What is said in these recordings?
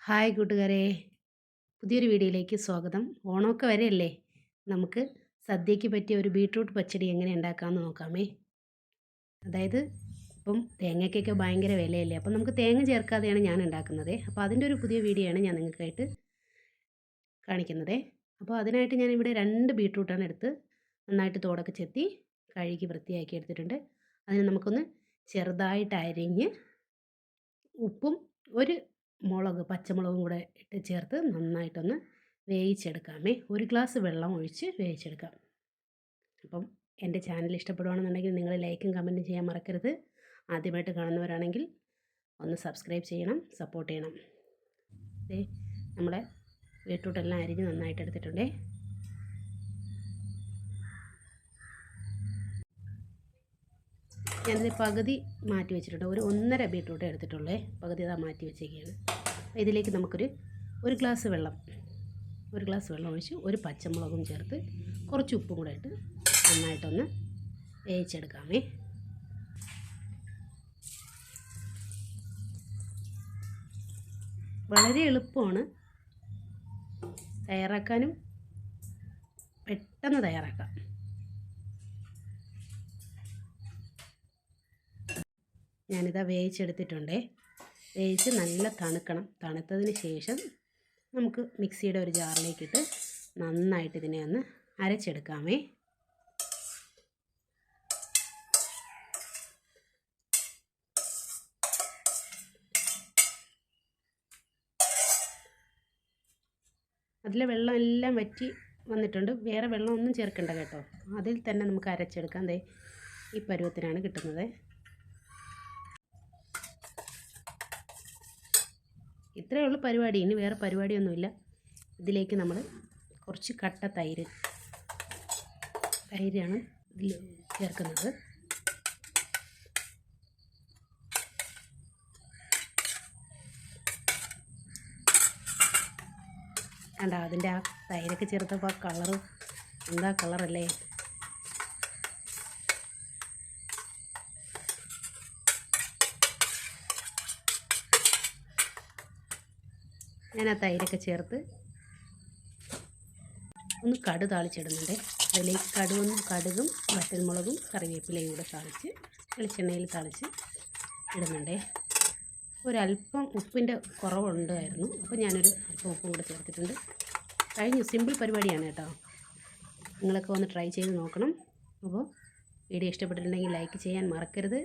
Hi കൂട്ടുകാരെ, പുതിയൊരു വീഡിയോയിലേക്ക് സ്വാഗതം. ഓണമൊക്കെ വരെയല്ലേ, നമുക്ക് സദ്യയ്ക്ക് പറ്റിയ ഒരു ബീട്രൂട്ട് പച്ചടി എങ്ങനെ ഉണ്ടാക്കാമെന്ന് നോക്കാമേ. അതായത് ഇപ്പം തേങ്ങയ്ക്കൊക്കെ ഭയങ്കര വിലയല്ലേ, അപ്പം നമുക്ക് തേങ്ങ ചേർക്കാതെയാണ് ഞാൻ ഉണ്ടാക്കുന്നത്. അപ്പോൾ അതിൻ്റെ ഒരു പുതിയ വീഡിയോ ആണ് ഞാൻ നിങ്ങൾക്കായിട്ട് കാണിക്കുന്നത്. അപ്പോൾ അതിനായിട്ട് ഞാനിവിടെ 2 ബീട്രൂട്ടാണ് എടുത്ത് നന്നായിട്ട് തോടൊക്കെ ചെത്തി കഴുകി വൃത്തിയാക്കി എടുത്തിട്ടുണ്ട്. അതിന് നമുക്കൊന്ന് ചെറുതായിട്ട് അരിഞ്ഞ് ഉപ്പും ഒരു പച്ചമുളകും കൂടെ ഇട്ട് ചേർത്ത് നന്നായിട്ടൊന്ന് വേവിച്ചെടുക്കാമേ. 1 ഗ്ലാസ് വെള്ളം ഒഴിച്ച് വേവിച്ചെടുക്കാം. അപ്പം എൻ്റെ ചാനൽ ഇഷ്ടപ്പെടുകയാണെന്നുണ്ടെങ്കിൽ നിങ്ങൾ ലൈക്കും കമൻറ്റും ചെയ്യാൻ മറക്കരുത്. ആദ്യമായിട്ട് കാണുന്നവരാണെങ്കിൽ ഒന്ന് സബ്സ്ക്രൈബ് ചെയ്യണം, സപ്പോർട്ട് ചെയ്യണം. നമ്മുടെ ബീട്രൂട്ടെല്ലാം അരിഞ്ഞ് നന്നായിട്ട് എടുത്തിട്ടുണ്ടേ. ഞാനിത് പകുതി മാറ്റി വെച്ചിട്ടുണ്ട്. ഒരു 1.5 ബീട്രൂട്ട് എടുത്തിട്ടുള്ളേ, പകുതി ഇതാ മാറ്റി വെച്ചേക്കാണ്. ഇതിലേക്ക് നമുക്കൊരു 1 ഗ്ലാസ് വെള്ളം ഒഴിച്ച് ഒരു പച്ചമുളകും ചേർത്ത് കുറച്ച് ഉപ്പും കൂടെ ഇട്ട് നന്നായിട്ടൊന്ന് വേവിച്ചെടുക്കാമേ. വളരെ എളുപ്പമാണ് തയ്യാറാക്കാനും, പെട്ടെന്ന് തയ്യാറാക്കാം. ഞാനിതാ വേവിച്ചെടുത്തിട്ടുണ്ടേ. വേവിച്ച് നല്ല തണുക്കണം. തണുത്തതിന് ശേഷം നമുക്ക് മിക്സിയുടെ ഒരു ജാറിലേക്കിട്ട് നന്നായിട്ട് ഇതിനെ ഒന്ന് അരച്ചെടുക്കാമേ. അതിലെ വെള്ളം എല്ലാം വറ്റി വന്നിട്ടുണ്ട്. വേറെ വെള്ളമൊന്നും ചേർക്കണ്ട കേട്ടോ. അതിൽ തന്നെ നമുക്ക് അരച്ചെടുക്കാം. ദേ ഈ പരുവത്തിനാണ് കിട്ടുന്നത്. ഇത്രയേ ഉള്ളൂ പരിപാടി. ഇനി വേറെ പരിപാടിയൊന്നുമില്ല. ഇതിലേക്ക് നമ്മൾ കുറച്ച് കട്ട തൈരാണ് ഇതിൽ ചേർക്കുന്നത്. കണ്ട, അതിൻ്റെ ആ തൈരൊക്കെ ചേർത്തപ്പോൾ ആ കളറ് എന്താ കളറല്ലേ. ഞാൻ ആ തൈരൊക്കെ ചേർത്ത് ഒന്ന് താളിച്ചിടുന്നുണ്ട്. അതിലേക്ക് കടുകും വറ്റൽമുളകും കറിവേപ്പിലയും കൂടെ താളിച്ച് വെളിച്ചെണ്ണയിൽ താളിച്ച് ഇടുന്നുണ്ട്. ഒരല്പം ഉപ്പിൻ്റെ കുറവുണ്ടായിരുന്നു, അപ്പോൾ ഞാനൊരു അല്പം ഉപ്പും കൂടെ ചേർത്തിട്ടുണ്ട്. കഴിഞ്ഞു. സിമ്പിൾ പരിപാടിയാണ് കേട്ടോ. നിങ്ങളൊക്കെ ഒന്ന് ട്രൈ ചെയ്ത് നോക്കണം. അപ്പോൾ വീഡിയോ ഇഷ്ടപ്പെട്ടിട്ടുണ്ടെങ്കിൽ ലൈക്ക് ചെയ്യാൻ മറക്കരുത്,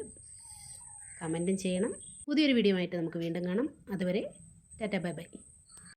കമൻറ്റും ചെയ്യണം. പുതിയൊരു വീഡിയോ ആയിട്ട് നമുക്ക് വീണ്ടും കാണാം. അതുവരെ ടാറ്റാ, ബൈ ബൈ.